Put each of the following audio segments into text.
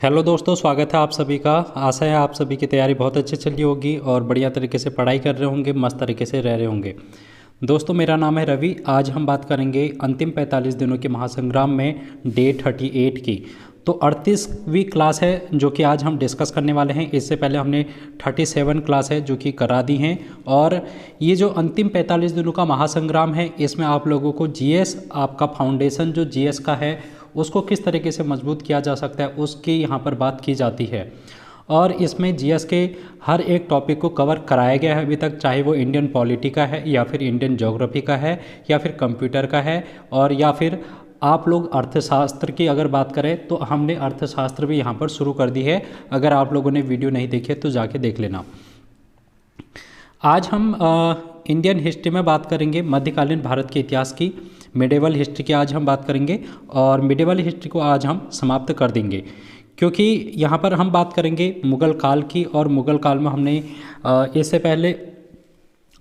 Hello दोस्तों, स्वागत है आप सभी का। आशा है आप सभी की तैयारी बहुत अच्छी चल रही होगी और बढ़िया तरीके से पढ़ाई कर रहे होंगे, मस्त तरीके से रह रहे होंगे। दोस्तों, मेरा नाम है रवि। आज हम बात करेंगे अंतिम 45 दिनों के महासंग्राम में डे 38 की। तो 38वीं क्लास है जो कि आज हम डिस्कस करने वाले हैं। इससे पहले हमने 37 क्लास है जो कि करा दी हैं। और ये जो अंतिम 45 दिनों का महासंग्राम है, इसमें आप लोगों को जीएस, आपका फाउंडेशन जो जीएस का है उसको किस तरीके से मजबूत किया जा सकता है उसकी यहाँ पर बात की जाती है। और इसमें जीएस के हर एक टॉपिक को कवर कराया गया है अभी तक, चाहे वो इंडियन पॉलिटी का है या फिर इंडियन ज्योग्राफी का है या फिर कंप्यूटर का है, और या फिर आप लोग अर्थशास्त्र की अगर बात करें तो हमने अर्थशास्त्र भी यहाँ पर शुरू कर दी है। अगर आप लोगों ने वीडियो नहीं देखी है तो जाके देख लेना। आज हम इंडियन हिस्ट्री में बात करेंगे, मध्यकालीन भारत के इतिहास की, मिडेवल हिस्ट्री की आज हम बात करेंगे। और मिडेवल हिस्ट्री को आज हम समाप्त कर देंगे क्योंकि यहाँ पर हम बात करेंगे मुग़ल काल की। और मुग़ल काल में हमने इससे पहले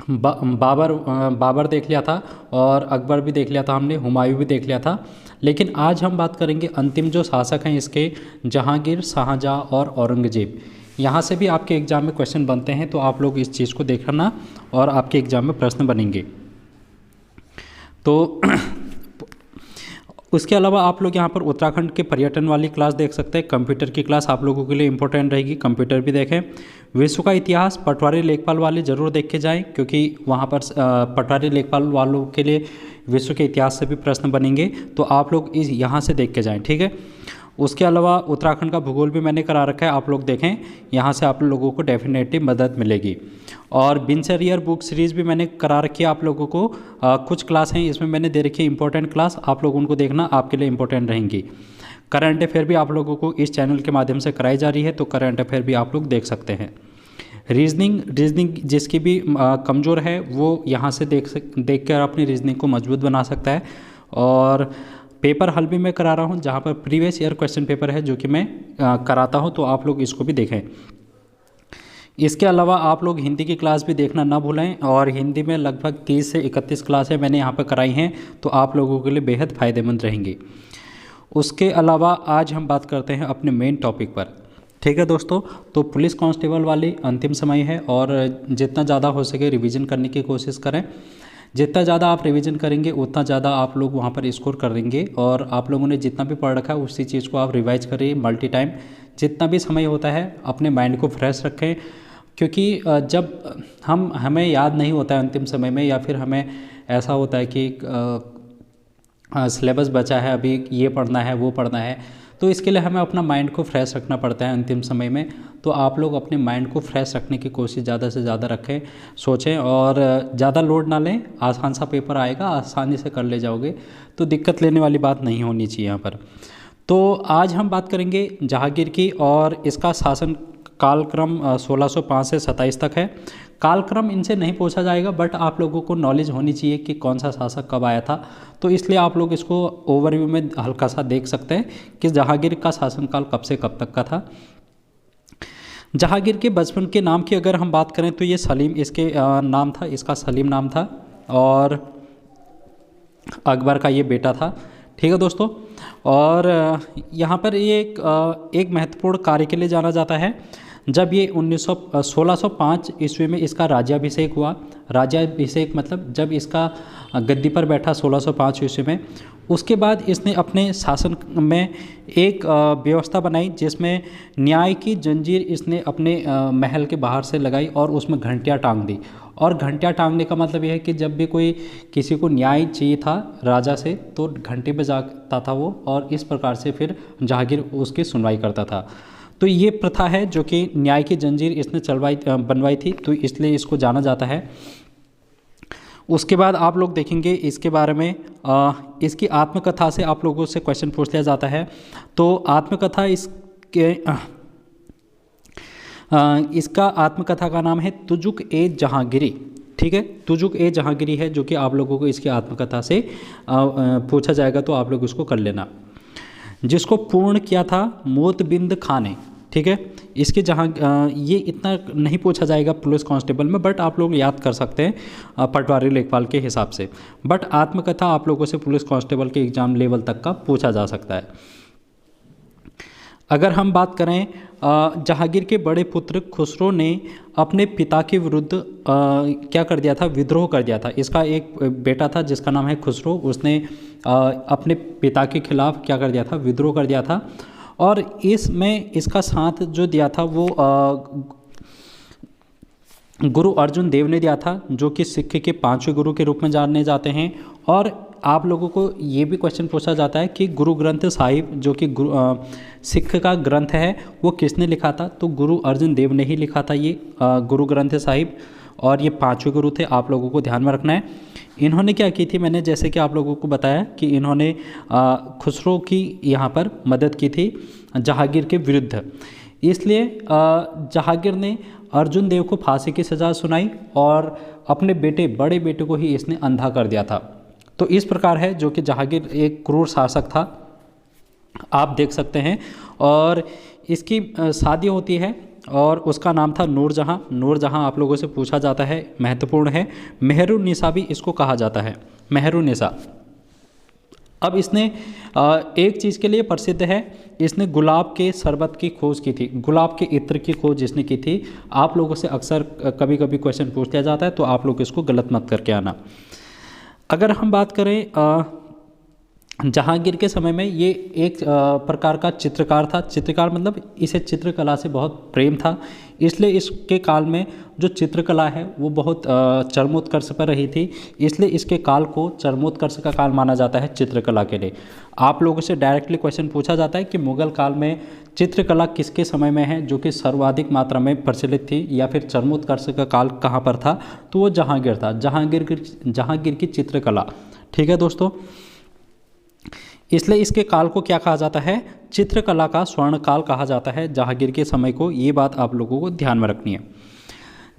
बाबर देख लिया था और अकबर भी देख लिया था, हमने हुमायूं भी देख लिया था। लेकिन आज हम बात करेंगे अंतिम जो शासक हैं इसके, जहांगीर, शाहजहाँ और औरंगजेब। यहाँ से भी आपके एग्ज़ाम में क्वेश्चन बनते हैं, तो आप लोग इस चीज़ को देखना और आपके एग्ज़ाम में प्रश्न बनेंगे। तो उसके अलावा आप लोग यहाँ पर उत्तराखंड के पर्यटन वाली क्लास देख सकते हैं। कंप्यूटर की क्लास आप लोगों के लिए इंपॉर्टेंट रहेगी, कंप्यूटर भी देखें। विश्व का इतिहास पटवारी लेखपाल वाले ज़रूर देख के जाएँ क्योंकि वहाँ पर पटवारी लेखपाल वालों के लिए विश्व के इतिहास से भी प्रश्न बनेंगे, तो आप लोग इस यहाँ से देख के जाएँ, ठीक है। उसके अलावा उत्तराखंड का भूगोल भी मैंने करा रखा है, आप लोग देखें, यहाँ से आप लोगों को डेफिनेटली मदद मिलेगी। और बिनसरियर बुक सीरीज़ भी मैंने करा रखी है आप लोगों को। कुछ क्लास हैं इसमें मैंने दे रखी है इंपॉर्टेंट क्लास, आप लोग उनको देखना, आपके लिए इंपॉर्टेंट रहेंगी। करंट अफेयर भी आप लोगों को इस चैनल के माध्यम से कराई जा रही है, तो करंट अफेयर भी आप लोग देख सकते हैं। रीजनिंग जिसकी भी कमज़ोर है वो यहाँ से देख कर अपनी रीजनिंग को मजबूत बना सकता है। और पेपर हल भी मैं करा रहा हूँ जहाँ पर प्रीवियस ईयर क्वेश्चन पेपर है जो कि मैं कराता हूँ, तो आप लोग इसको भी देखें। इसके अलावा आप लोग हिंदी की क्लास भी देखना ना भूलें, और हिंदी में लगभग 30 से 31 क्लासें मैंने यहाँ पर कराई हैं, तो आप लोगों के लिए बेहद फ़ायदेमंद रहेंगी। उसके अलावा आज हम बात करते हैं अपने मेन टॉपिक पर, ठीक है दोस्तों। तो पुलिस कांस्टेबल वाली अंतिम समय है और जितना ज़्यादा हो सके रिवीजन करने की कोशिश करें। जितना ज़्यादा आप रिवीजन करेंगे उतना ज़्यादा आप लोग वहाँ पर स्कोर करेंगे। और आप लोगों ने जितना भी पढ़ रखा है उसी चीज़ को आप रिवाइज करिए मल्टी टाइम, जितना भी समय होता है अपने माइंड को फ्रेश रखें। क्योंकि जब हमें याद नहीं होता है अंतिम समय में, या फिर हमें ऐसा होता है कि सिलेबस बचा है, अभी ये पढ़ना है वो पढ़ना है, तो इसके लिए हमें अपना माइंड को फ्रेश रखना पड़ता है अंतिम समय में। तो आप लोग अपने माइंड को फ्रेश रखने की कोशिश ज़्यादा से ज़्यादा रखें, सोचें और ज़्यादा लोड ना लें। आसान सा पेपर आएगा, आसानी से कर ले जाओगे, तो दिक्कत लेने वाली बात नहीं होनी चाहिए यहाँ पर। तो आज हम बात करेंगे जहांगीर की, और इसका शासन कालक्रम 1605 से 27 तक है। कालक्रम इनसे नहीं पूछा जाएगा, बट आप लोगों को नॉलेज होनी चाहिए कि कौन सा शासक कब आया था, तो इसलिए आप लोग इसको ओवरव्यू में हल्का सा देख सकते हैं कि जहांगीर का शासनकाल कब से कब तक का था। जहांगीर के बचपन के नाम की अगर हम बात करें तो ये सलीम इसके नाम था, इसका सलीम नाम था, और अकबर का ये बेटा था, ठीक है दोस्तों। और यहाँ पर ये एक महत्वपूर्ण कार्य के लिए जाना जाता है। जब ये 1605 ईस्वी में इसका राज्याभिषेक हुआ। राज्याभिषेक मतलब जब इसका गद्दी पर बैठा 1605 ईस्वी में, उसके बाद इसने अपने शासन में एक व्यवस्था बनाई जिसमें न्याय की जंजीर इसने अपने महल के बाहर से लगाई और उसमें घंटियाँ टांग दी। और घंटियाँ टांगने का मतलब यह है कि जब भी कोई किसी को न्याय चाहिए था राजा से तो घंटे बजाता था वो, और इस प्रकार से फिर जहांगीर उसकी सुनवाई करता था। तो ये प्रथा है जो कि न्याय की जंजीर इसने बनवाई थी, तो इसलिए इसको जाना जाता है। उसके बाद आप लोग देखेंगे इसके बारे में, इसकी आत्मकथा से आप लोगों से क्वेश्चन पूछ लिया जाता है। तो आत्मकथा इसका आत्मकथा का नाम है तुजुक ए जहांगीरी, ठीक है। तुजुक ए जहांगीरी है जो कि आप लोगों को इसकी आत्मकथा से पूछा जाएगा, तो आप लोग उसको कर लेना। जिसको पूर्ण किया था मोतबिंद खां ने, ठीक है। इसके ये इतना नहीं पूछा जाएगा पुलिस कांस्टेबल में, बट आप लोग याद कर सकते हैं पटवारी लेखपाल के हिसाब से। बट आत्मकथा आप लोगों से पुलिस कांस्टेबल के एग्जाम लेवल तक का पूछा जा सकता है। अगर हम बात करें जहांगीर के बड़े पुत्र खुसरो ने अपने पिता के विरुद्ध क्या कर दिया था, विद्रोह कर दिया था। इसका एक बेटा था जिसका नाम है खुसरो, उसने अपने पिता के खिलाफ क्या कर दिया था, विद्रोह कर दिया था। और इसमें इसका साथ जो दिया था वो गुरु अर्जुन देव ने दिया था, जो कि सिख के 5वें गुरु के रूप में जाने जाते हैं। और आप लोगों को ये भी क्वेश्चन पूछा जाता है कि गुरु ग्रंथ साहिब जो कि सिख का ग्रंथ है वो किसने लिखा था, तो गुरु अर्जुन देव ने ही लिखा था ये गुरु ग्रंथ साहिब। और ये 5वें गुरु थे, आप लोगों को ध्यान में रखना है। इन्होंने क्या की थी, मैंने जैसे कि आप लोगों को बताया कि इन्होंने खुसरो की यहाँ पर मदद की थी जहांगीर के विरुद्ध। इसलिए जहांगीर ने अर्जुन देव को फांसी की सज़ा सुनाई और अपने बेटे, बड़े बेटे को ही इसने अंधा कर दिया था। तो इस प्रकार है जो कि जहांगीर एक क्रूर शासक था, आप देख सकते हैं। और इसकी शादी होती है और उसका नाम था नूरजहां। नूरजहां आप लोगों से पूछा जाता है, महत्वपूर्ण है। मेहरुन्निसा भी इसको कहा जाता है, मेहरुन्निसा। अब इसने एक चीज़ के लिए प्रसिद्ध है, इसने गुलाब के शरबत की खोज की थी, गुलाब के इत्र की खोज जिसने की थी। आप लोगों से अक्सर कभी कभी क्वेश्चन पूछ लिया जाता है, तो आप लोग इसको गलत मत करके आना। अगर हम बात करें जहांगीर के समय में, ये एक प्रकार का चित्रकार था। चित्रकार मतलब इसे चित्रकला से बहुत प्रेम था, इसलिए इसके काल में जो चित्रकला है वो बहुत चरमोत्कर्ष पर रही थी। इसलिए इसके काल को चरमोत्कर्ष का काल माना जाता है चित्रकला के लिए। आप लोगों से डायरेक्टली क्वेश्चन पूछा जाता है कि मुगल काल में चित्रकला किसके समय में है जो कि सर्वाधिक मात्रा में प्रचलित थी, या फिर चरमोत्कर्ष का काल कहाँ पर था, तो वो जहांगीर था, जहांगीर की चित्रकला। ठीक है दोस्तों, इसलिए इसके काल को क्या कहा जाता है, चित्रकला का स्वर्ण काल कहा जाता है जहांगीर के समय को। ये बात आप लोगों को ध्यान में रखनी है।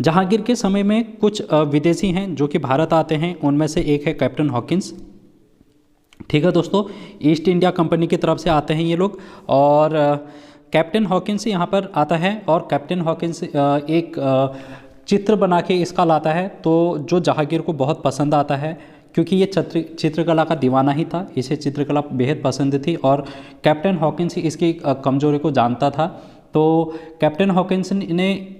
जहांगीर के समय में कुछ विदेशी हैं जो कि भारत आते हैं, उनमें से एक है कैप्टन हॉकिंस। ठीक है दोस्तों, ईस्ट इंडिया कंपनी की तरफ से आते हैं ये लोग। और कैप्टन हॉकिंस यहाँ पर आता है और कैप्टन हॉकिंस एक चित्र बना के इसका लाता है, तो जो जहांगीर को बहुत पसंद आता है, क्योंकि ये चित्रकला का दीवाना ही था, इसे चित्रकला बेहद पसंद थी। और कैप्टन हॉकिंस इसकी कमजोरी को जानता था, तो कैप्टन हॉकिंस ने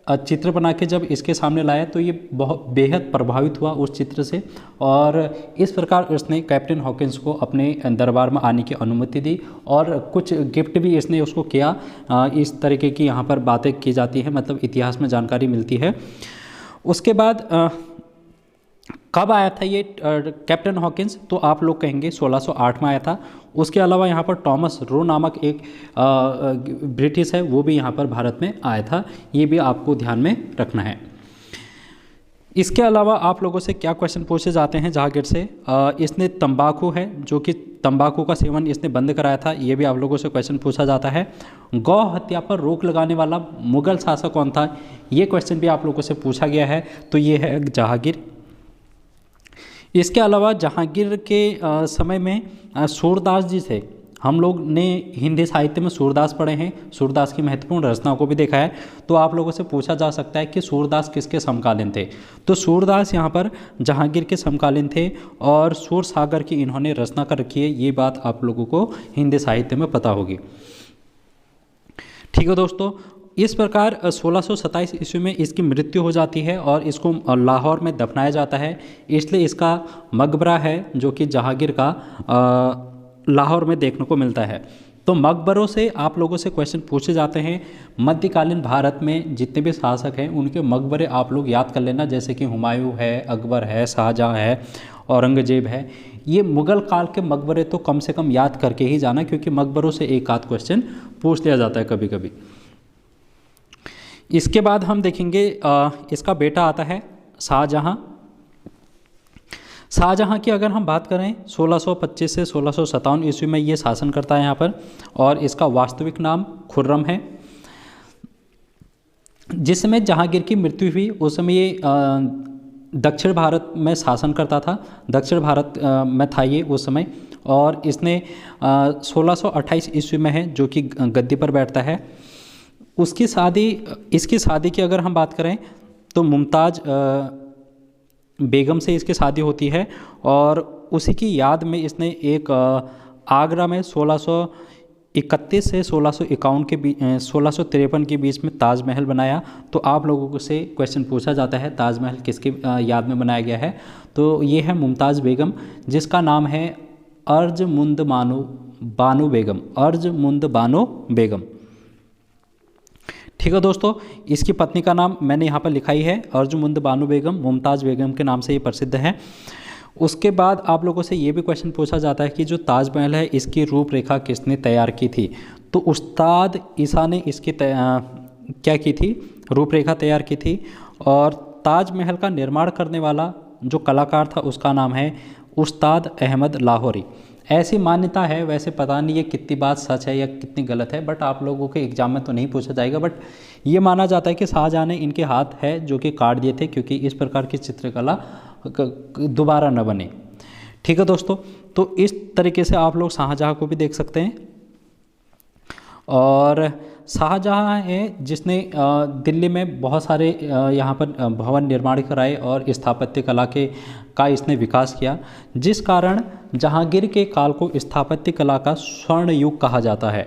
चित्र बना के जब इसके सामने लाया तो ये बहुत बेहद प्रभावित हुआ उस चित्र से। और इस प्रकार उसने कैप्टन हॉकिंस को अपने दरबार में आने की अनुमति दी और कुछ गिफ्ट भी इसने उसको किया। इस तरीके की यहाँ पर बातें की जाती हैं, मतलब इतिहास में जानकारी मिलती है। उसके बाद कब आया था ये कैप्टन हॉकिंस, तो आप लोग कहेंगे 1608 में आया था। उसके अलावा यहाँ पर टॉमस रो नामक एक ब्रिटिश है, वो भी यहाँ पर भारत में आया था। ये भी आपको ध्यान में रखना है। इसके अलावा आप लोगों से क्या क्वेश्चन पूछे जाते हैं जहांगीर से, इसने तंबाकू है जो कि तंबाकू का सेवन इसने बंद कराया था, ये भी आप लोगों से क्वेश्चन पूछा जाता है। गौ हत्या पर रोक लगाने वाला मुगल शासक कौन था, ये क्वेश्चन भी आप लोगों से पूछा गया है, तो ये है जहांगीर। इसके अलावा जहांगीर के समय में सूरदास जी थे। हम लोग ने हिंदी साहित्य में सूरदास पढ़े हैं, सूरदास की महत्वपूर्ण रचनाओं को भी देखा है, तो आप लोगों से पूछा जा सकता है कि सूरदास किसके समकालीन थे, तो सूरदास यहाँ पर जहांगीर के समकालीन थे और सूर सागर की इन्होंने रचना कर रखी है। ये बात आप लोगों को हिंदी साहित्य में पता होगी। ठीक है दोस्तों, इस प्रकार 1627 ईस्वी में इसकी मृत्यु हो जाती है और इसको लाहौर में दफनाया जाता है। इसलिए इसका मकबरा है जो कि जहांगीर का लाहौर में देखने को मिलता है। तो मकबरों से आप लोगों से क्वेश्चन पूछे जाते हैं। मध्यकालीन भारत में जितने भी शासक हैं उनके मकबरे आप लोग याद कर लेना, जैसे कि हुमायूं है, अकबर है, शाहजहाँ है, औरंगजेब है। ये मुगल काल के मकबरे तो कम से कम याद करके ही जाना, क्योंकि मकबरों से एक आध क्वेश्चन पूछ लिया जाता है कभी कभी। इसके बाद हम देखेंगे इसका बेटा आता है शाहजहाँ। शाहजहाँ की अगर हम बात करें 1625 से 1657 ईस्वी में ये शासन करता है यहाँ पर, और इसका वास्तविक नाम खुर्रम है। जिस समय जहांगीर की मृत्यु हुई उस समय ये दक्षिण भारत में शासन करता था, दक्षिण भारत में था ये उस समय। और इसने 1628 ईस्वी में है जो कि गद्दी पर बैठता है। इसकी शादी की अगर हम बात करें तो मुमताज़ बेगम से इसकी शादी होती है, और उसी की याद में इसने एक आगरा में 1631 से 1651 के बीच 1653 के बीच में ताजमहल बनाया। तो आप लोगों से क्वेश्चन पूछा जाता है ताजमहल किसके याद में बनाया गया है, तो ये है मुमताज़ बेगम, जिसका नाम है अर्जमुंद बानो बेगम, अर्जमुंद बानो बेगम। ठीक है दोस्तों, इसकी पत्नी का नाम मैंने यहाँ पर लिखा ही है, अर्जमुंद बानो बेगम, मुमताज़ बेगम के नाम से ये प्रसिद्ध है। उसके बाद आप लोगों से ये भी क्वेश्चन पूछा जाता है कि जो ताजमहल है इसकी रूपरेखा किसने तैयार की थी, तो उस्ताद ईसा ने इसकी क्या की थी, रूपरेखा तैयार की थी। और ताजमहल का निर्माण करने वाला जो कलाकार था उसका नाम है उस्ताद अहमद लाहौरी। ऐसी मान्यता है, वैसे पता नहीं ये कितनी बात सच है या कितनी गलत है, बट आप लोगों के एग्जाम में तो नहीं पूछा जाएगा, बट ये माना जाता है कि शाहजहाँ ने इनके हाथ है जो कि काट दिए थे, क्योंकि इस प्रकार की चित्रकला दोबारा न बने। ठीक है दोस्तों, तो इस तरीके से आप लोग शाहजहाँ को भी देख सकते हैं। और शाहजहाँ है जिसने दिल्ली में बहुत सारे यहाँ पर भवन निर्माण कराए और स्थापत्य कला का इसने विकास किया, जिस कारण जहांगीर के काल को स्थापत्य कला का स्वर्ण युग कहा जाता है।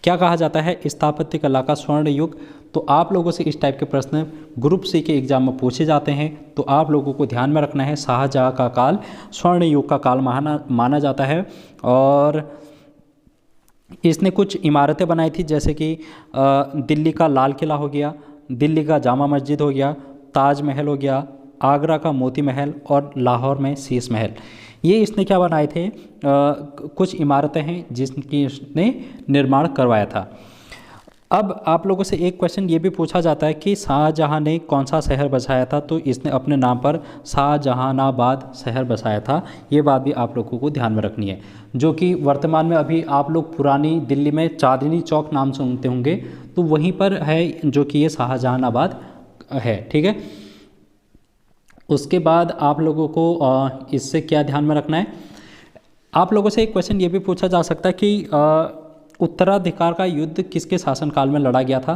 क्या कहा जाता है? स्थापत्य कला का स्वर्ण युग। तो आप लोगों से इस टाइप के प्रश्न ग्रुप सी के एग्जाम में पूछे जाते हैं, तो आप लोगों को ध्यान में रखना है शाहजहाँ का काल स्वर्ण युग का काल माना जाता है। और इसने कुछ इमारतें बनाई थी, जैसे कि दिल्ली का लाल किला हो गया, दिल्ली का जामा मस्जिद हो गया, ताजमहल हो गया, आगरा का मोती महल और लाहौर में शीश महल। ये इसने क्या बनाए थे? कुछ इमारतें हैं जिसकी इसने निर्माण करवाया था। अब आप लोगों से एक क्वेश्चन ये भी पूछा जाता है कि शाहजहाँ ने कौन सा शहर बसाया था, तो इसने अपने नाम पर शाहजहानाबाद शहर बसाया था। ये बात भी आप लोगों को ध्यान में रखनी है, जो कि वर्तमान में अभी आप लोग पुरानी दिल्ली में चांदनी चौक नाम सुनते होंगे, तो वहीं पर है जो कि ये शाहजहानाबाद है। ठीक है, उसके बाद आप लोगों को इससे क्या ध्यान में रखना है, आप लोगों से एक क्वेश्चन ये भी पूछा जा सकता है कि उत्तराधिकार का युद्ध किसके शासनकाल में लड़ा गया था।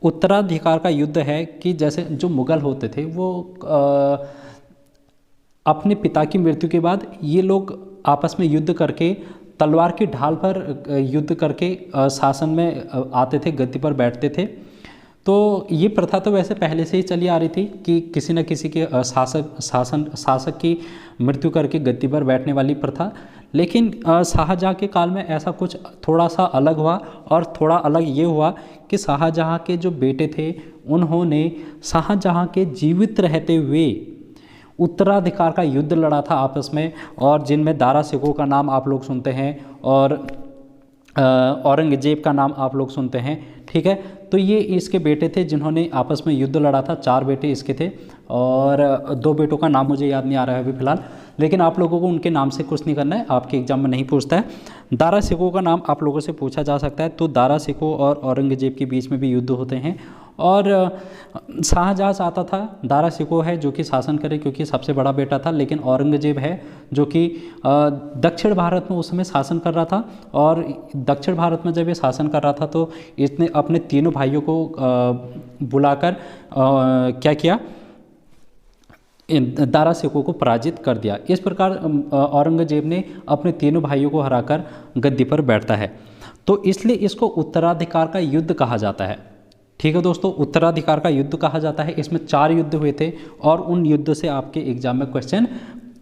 उत्तराधिकार का युद्ध है कि जैसे जो मुग़ल होते थे वो अपने पिता की मृत्यु के बाद ये लोग आपस में युद्ध करके तलवार की ढाल पर युद्ध करके शासन में आते थे, गद्दी पर बैठते थे। तो ये प्रथा तो वैसे पहले से ही चली आ रही थी कि किसी न किसी के शासक की मृत्यु करके गद्दी पर बैठने वाली प्रथा, लेकिन शाहजहाँ के काल में ऐसा कुछ थोड़ा सा अलग हुआ। और थोड़ा अलग ये हुआ कि शाहजहाँ के जो बेटे थे उन्होंने शाहजहाँ के जीवित रहते हुए उत्तराधिकार का युद्ध लड़ा था आपस में, और जिनमें दारा शिकोह का नाम आप लोग सुनते हैं और औरंगजेब का नाम आप लोग सुनते हैं। ठीक है, तो ये इसके बेटे थे जिन्होंने आपस में युद्ध लड़ा था। 4 बेटे इसके थे और 2 बेटों का नाम मुझे याद नहीं आ रहा है अभी फ़िलहाल, लेकिन आप लोगों को उनके नाम से कुछ नहीं करना है, आपके एग्जाम में नहीं पूछता है। दारा शिकोह का नाम आप लोगों से पूछा जा सकता है, तो दारा शिकोह और औरंगजेब के बीच में भी युद्ध होते हैं। और शाहजहाँ चाहता था दारा शिकोह है जो कि शासन करे, क्योंकि सबसे बड़ा बेटा था, लेकिन औरंगजेब है जो कि दक्षिण भारत में उस समय शासन कर रहा था। और दक्षिण भारत में जब ये शासन कर रहा था तो इसने अपने तीनों भाइयों को बुलाकर क्या किया, दारा शिकोह को पराजित कर दिया। इस प्रकार औरंगजेब ने अपने तीनों भाइयों को हराकर गद्दी पर बैठता है, तो इसलिए इसको उत्तराधिकार का युद्ध कहा जाता है। ठीक है दोस्तों, उत्तराधिकार का युद्ध कहा जाता है। इसमें 4 युद्ध हुए थे और उन युद्ध से आपके एग्जाम में क्वेश्चन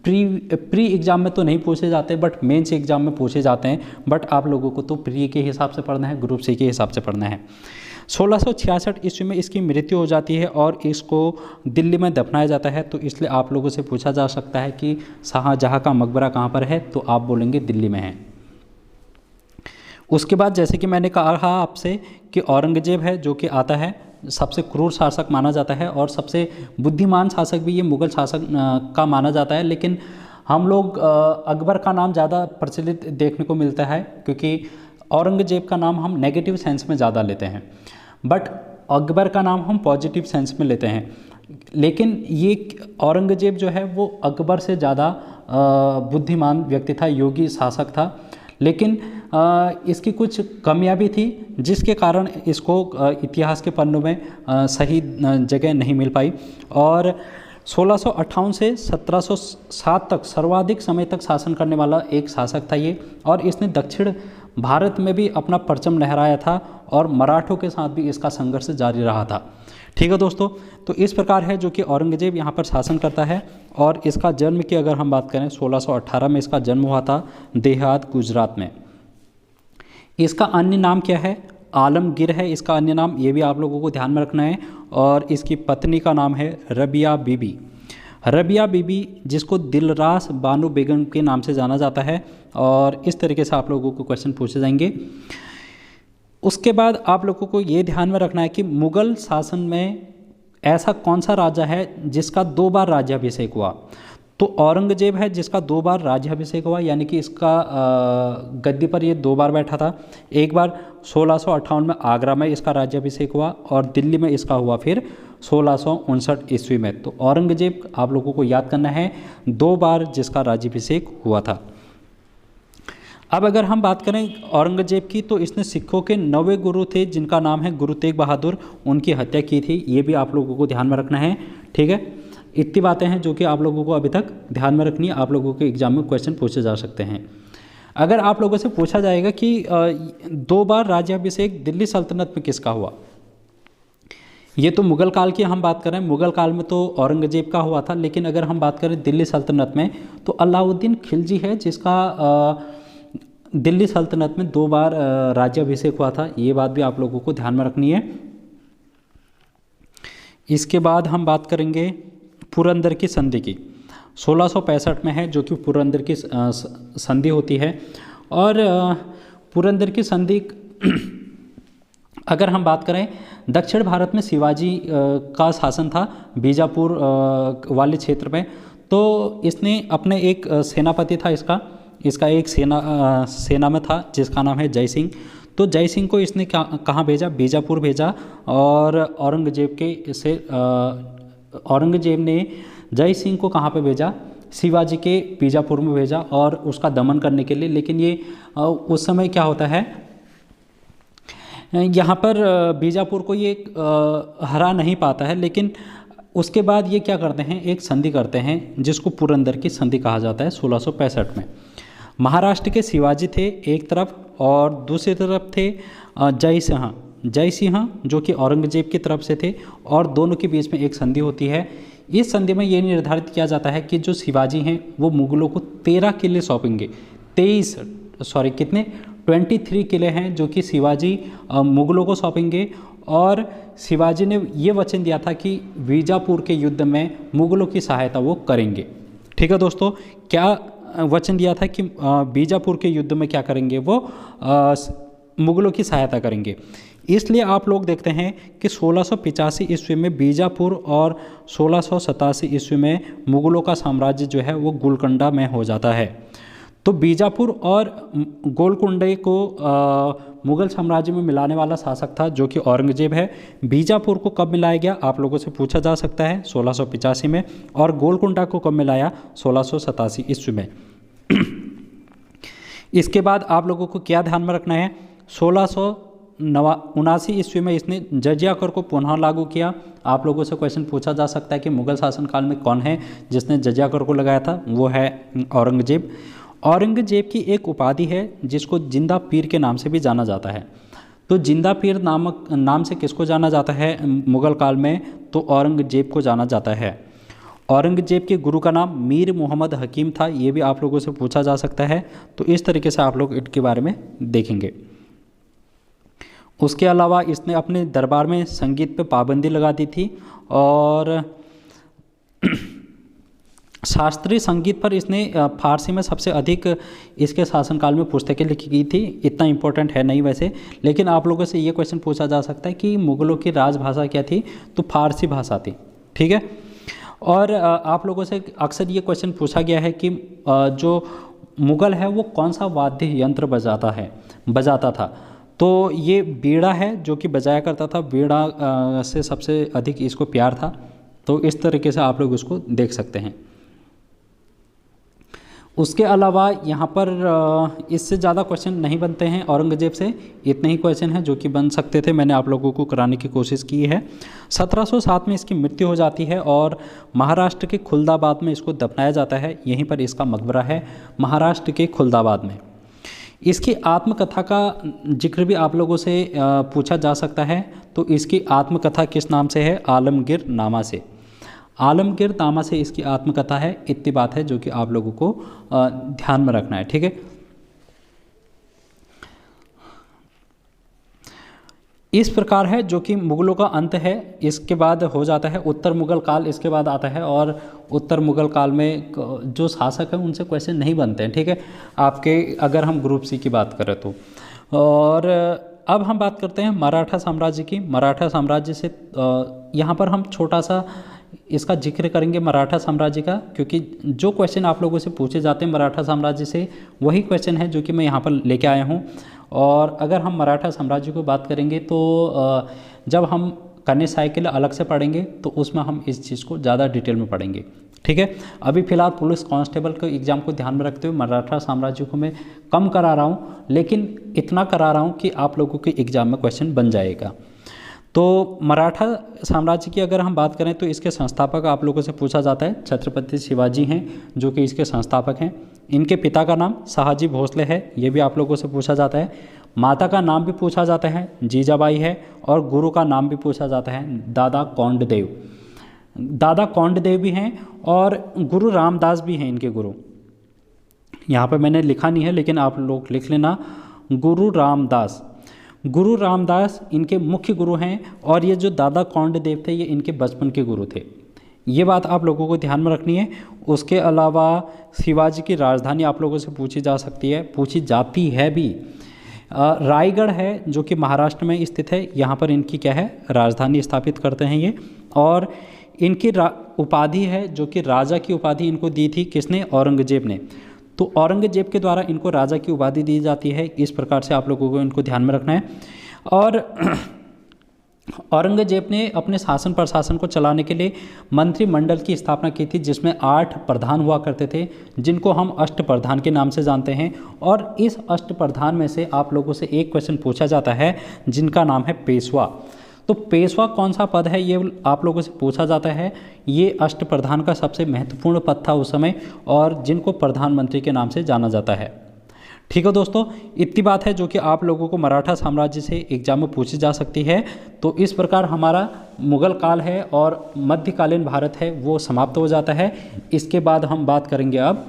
प्री एग्जाम में तो नहीं पूछे जाते, बट मेंस एग्जाम में पूछे जाते हैं। बट आप लोगों को तो प्री के हिसाब से पढ़ना है, ग्रुप सी के हिसाब से पढ़ना है। 1666 ईस्वी में इसकी मृत्यु हो जाती है और इसको दिल्ली में दफनाया जाता है। तो इसलिए आप लोगों से पूछा जा सकता है कि शाहजहाँ का मकबरा कहाँ पर है, तो आप बोलेंगे दिल्ली में है। उसके बाद जैसे कि मैंने कहा आपसे कि औरंगजेब है जो कि आता है, सबसे क्रूर शासक माना जाता है और सबसे बुद्धिमान शासक भी ये मुग़ल शासक का माना जाता है। लेकिन हम लोग अकबर का नाम ज़्यादा प्रचलित देखने को मिलता है, क्योंकि औरंगजेब का नाम हम नेगेटिव सेंस में ज़्यादा लेते हैं, बट अकबर का नाम हम पॉजिटिव सेंस में लेते हैं। लेकिन ये औरंगजेब जो है वो अकबर से ज़्यादा बुद्धिमान व्यक्ति था, योगी शासक था। लेकिन इसकी कुछ कमियां भी थी, जिसके कारण इसको इतिहास के पन्नों में सही जगह नहीं मिल पाई। और 1658 से 1707 तक सर्वाधिक समय तक शासन करने वाला एक शासक था ये, और इसने दक्षिण भारत में भी अपना परचम लहराया था और मराठों के साथ भी इसका संघर्ष जारी रहा था। ठीक है दोस्तों, तो इस प्रकार है जो कि औरंगजेब यहाँ पर शासन करता है। और इसका जन्म की अगर हम बात करें 1618 में इसका जन्म हुआ था देहात गुजरात में। इसका अन्य नाम क्या है? आलमगीर है इसका अन्य नाम, ये भी आप लोगों को ध्यान में रखना है। और इसकी पत्नी का नाम है रबिया बीबी। रबिया बीबी जिसको दिलरास बानो बेगम के नाम से जाना जाता है। और इस तरीके से आप लोगों को क्वेश्चन पूछे जाएंगे। उसके बाद आप लोगों को ये ध्यान में रखना है कि मुग़ल शासन में ऐसा कौन सा राजा है जिसका 2 बार राज्याभिषेक हुआ। तो औरंगजेब है जिसका 2 बार राज्याभिषेक हुआ, यानी कि इसका गद्दी पर ये 2 बार बैठा था। एक बार 1658 में आगरा में इसका राज्याभिषेक हुआ और दिल्ली में इसका हुआ फिर 1659 ईस्वी में। तो औरंगजेब आप लोगों को याद करना है 2 बार जिसका राज्याभिषेक हुआ था। अब अगर हम बात करें औरंगजेब की, तो इसने सिखों के 9वें गुरु थे जिनका नाम है गुरु तेग बहादुर, उनकी हत्या की थी। ये भी आप लोगों को ध्यान में रखना है। ठीक है, इतनी बातें हैं जो कि आप लोगों को अभी तक ध्यान में रखनी है, आप लोगों के एग्जाम में क्वेश्चन पूछे जा सकते हैं। अगर आप लोगों से पूछा जाएगा कि 2 बार राज्याभिषेक दिल्ली सल्तनत में किसका हुआ, ये तो मुग़ल काल की हम बात करें, मुग़ल काल में तो औरंगजेब का हुआ था। लेकिन अगर हम बात करें दिल्ली सल्तनत में, तो अलाउद्दीन खिलजी है जिसका दिल्ली सल्तनत में 2 बार राज्याभिषेक हुआ था। ये बात भी आप लोगों को ध्यान में रखनी है। इसके बाद हम बात करेंगे पुरंदर की संधि की। 1665 में है जो कि पुरंदर की संधि होती है। और पुरंदर की संधि अगर हम बात करें, दक्षिण भारत में शिवाजी का शासन था बीजापुर वाले क्षेत्र में। तो इसने अपने एक सेनापति था इसका एक सेना में था जिसका नाम है जय सिंह। तो जय सिंह को इसने कहाँ भेजा? बीजापुर भेजा। और औरंगजेब ने जय सिंह को कहाँ पे भेजा? शिवाजी के बीजापुर में भेजा और उसका दमन करने के लिए। लेकिन ये उस समय क्या होता है, यहाँ पर बीजापुर को ये हरा नहीं पाता है। लेकिन उसके बाद ये क्या करते हैं, एक संधि करते हैं जिसको पुरंदर की संधि कहा जाता है 1665 में। महाराष्ट्र के शिवाजी थे एक तरफ और दूसरी तरफ थे जय सिंह जो कि औरंगजेब की तरफ से थे। और दोनों के बीच में एक संधि होती है। इस संधि में ये निर्धारित किया जाता है कि जो शिवाजी हैं वो मुग़लों को 13 किले सौंपेंगे। 23 किले हैं जो कि शिवाजी मुग़लों को सौंपेंगे। और शिवाजी ने ये वचन दिया था कि बीजापुर के युद्ध में मुग़लों की सहायता वो करेंगे। ठीक है दोस्तों, क्या वचन दिया था कि बीजापुर के युद्ध में क्या करेंगे, वो मुग़लों की सहायता करेंगे। इसलिए आप लोग देखते हैं कि 1685 ईस्वी में बीजापुर और 1687 ईस्वी में मुग़लों का साम्राज्य जो है वो गोलकुंडा में हो जाता है। तो बीजापुर और गोलकुंडे को मुग़ल साम्राज्य में मिलाने वाला शासक था जो कि औरंगजेब है। बीजापुर को कब मिलाया गया आप लोगों से पूछा जा सकता है, 1685 में। और गोलकुंडा को कब मिलाया? 1687 ईस्वी में। इसके बाद आप लोगों को क्या ध्यान में रखना है, 1679 ईस्वी में इसने जजिया कर को पुनः लागू किया। आप लोगों से क्वेश्चन पूछा जा सकता है कि मुग़ल शासनकाल में कौन है जिसने जजिया कर को लगाया था, वो है औरंगजेब। औरंगजेब की एक उपाधि है जिसको जिंदा पीर के नाम से भी जाना जाता है। तो जिंदा पीर नाम से किसको जाना जाता है मुग़ल काल में? तो औरंगजेब को जाना जाता है। औरंगजेब के गुरु का नाम मीर मोहम्मद हकीम था, ये भी आप लोगों से पूछा जा सकता है। तो इस तरीके से आप लोग इनके बारे में देखेंगे। उसके अलावा इसने अपने दरबार में संगीत पे पाबंदी लगा दी थी और शास्त्रीय संगीत पर इसने फारसी में सबसे अधिक इसके शासनकाल में पुस्तकें लिखी गई थी। इतना इम्पोर्टेंट है नहीं वैसे, लेकिन आप लोगों से ये क्वेश्चन पूछा जा सकता है कि मुग़लों की राजभाषा क्या थी? तो फारसी भाषा थी। ठीक है, और आप लोगों से अक्सर ये क्वेश्चन पूछा गया है कि जो मुग़ल है वो कौन सा वाद्य यंत्र बजाता था? तो ये बीड़ा है जो कि बजाया करता था। बीड़ा से सबसे अधिक इसको प्यार था। तो इस तरीके से आप लोग उसको देख सकते हैं। उसके अलावा यहाँ पर इससे ज़्यादा क्वेश्चन नहीं बनते हैं औरंगजेब से, इतने ही क्वेश्चन हैं जो कि बन सकते थे, मैंने आप लोगों को कराने की कोशिश की है। 1707 में इसकी मृत्यु हो जाती है और महाराष्ट्र के खुलदाबाद में इसको दफनाया जाता है। यहीं पर इसका मकबरा है, महाराष्ट्र के खुलदाबाद में। इसकी आत्मकथा का जिक्र भी आप लोगों से पूछा जा सकता है। तो इसकी आत्मकथा किस नाम से है? आलमगीर नामा से। आलमगीर नामा से इसकी आत्मकथा है। इतनी बात है जो कि आप लोगों को ध्यान में रखना है, ठीक है। इस प्रकार है जो कि मुगलों का अंत है। इसके बाद हो जाता है उत्तर मुगल काल, इसके बाद आता है। और उत्तर मुगल काल में जो शासक हैं उनसे क्वेश्चन नहीं बनते हैं, ठीक है, आपके अगर हम ग्रुप सी की बात करें तो। और अब हम बात करते हैं मराठा साम्राज्य की। मराठा साम्राज्य से यहाँ पर हम छोटा सा इसका जिक्र करेंगे मराठा साम्राज्य का, क्योंकि जो क्वेश्चन आप लोगों से पूछे जाते हैं मराठा साम्राज्य से वही क्वेश्चन है जो कि मैं यहाँ पर लेके आया हूँ। और अगर हम मराठा साम्राज्य को बात करेंगे तो जब हम कन्या साइकिल अलग से पढ़ेंगे तो उसमें हम इस चीज़ को ज़्यादा डिटेल में पढ़ेंगे, ठीक है। अभी फिलहाल पुलिस कांस्टेबल के एग्ज़ाम को ध्यान में रखते हुए मराठा साम्राज्य को मैं कम करा रहा हूँ, लेकिन इतना करा रहा हूँ कि आप लोगों के एग्ज़ाम में क्वेश्चन बन जाएगा। तो मराठा साम्राज्य की अगर हम बात करें तो इसके संस्थापक आप लोगों से पूछा जाता है छत्रपति शिवाजी हैं जो कि इसके संस्थापक हैं। इनके पिता का नाम शहाजी भोसले है, ये भी आप लोगों से पूछा जाता है। माता का नाम भी पूछा जाता है, जीजाबाई है। और गुरु का नाम भी पूछा जाता है, दादा कौंडदेव। दादा कौंडदेव भी हैं और गुरु रामदास भी हैं इनके गुरु। यहाँ पर मैंने लिखा नहीं है लेकिन आप लोग लिख लेना, गुरु रामदास। गुरु रामदास इनके मुख्य गुरु हैं। और ये जो दादा कौंडदेव थे ये इनके बचपन के गुरु थे, ये बात आप लोगों को ध्यान में रखनी है। उसके अलावा शिवाजी की राजधानी आप लोगों से पूछी जा सकती है, पूछी जाती है भी। रायगढ़ है जो कि महाराष्ट्र में स्थित है, यहाँ पर इनकी क्या है, राजधानी स्थापित करते हैं ये। और इनकी उपाधि है जो कि राजा की उपाधि इनको दी थी किसने? औरंगजेब ने। तो औरंगजेब के द्वारा इनको राजा की उपाधि दी जाती है। इस प्रकार से आप लोगों को इनको ध्यान में रखना है। और औरंगजेब ने अपने शासन प्रशासन को चलाने के लिए मंत्रिमंडल की स्थापना की थी, जिसमें 8 प्रधान हुआ करते थे जिनको हम अष्टप्रधान के नाम से जानते हैं। और इस अष्टप्रधान में से आप लोगों से एक क्वेश्चन पूछा जाता है जिनका नाम है पेशवा। तो पेशवा कौन सा पद है ये आप लोगों से पूछा जाता है। ये अष्टप्रधान का सबसे महत्वपूर्ण पद था उस समय और जिनको प्रधानमंत्री के नाम से जाना जाता है, ठीक है दोस्तों। इतनी बात है जो कि आप लोगों को मराठा साम्राज्य से एग्जाम में पूछी जा सकती है। तो इस प्रकार हमारा मुगल काल है और मध्यकालीन भारत है वो समाप्त हो जाता है। इसके बाद हम बात करेंगे अब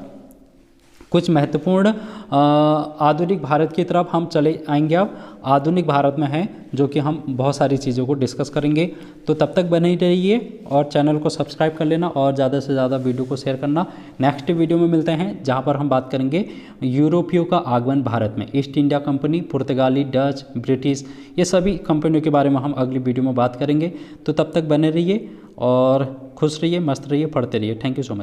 कुछ महत्वपूर्ण आधुनिक भारत की तरफ हम चले आएंगे। अब आधुनिक भारत में है जो कि हम बहुत सारी चीज़ों को डिस्कस करेंगे। तो तब तक बने रहिए और चैनल को सब्सक्राइब कर लेना और ज़्यादा से ज़्यादा वीडियो को शेयर करना। नेक्स्ट वीडियो में मिलते हैं जहां पर हम बात करेंगे यूरोपियों का आगमन भारत में। ईस्ट इंडिया कंपनी, पुर्तगाली, डच, ब्रिटिश, ये सभी कंपनियों के बारे में हम अगली वीडियो में बात करेंगे। तो तब तक बने रहिए और खुश रहिए, मस्त रहिए, पढ़ते रहिए। Thank you so much.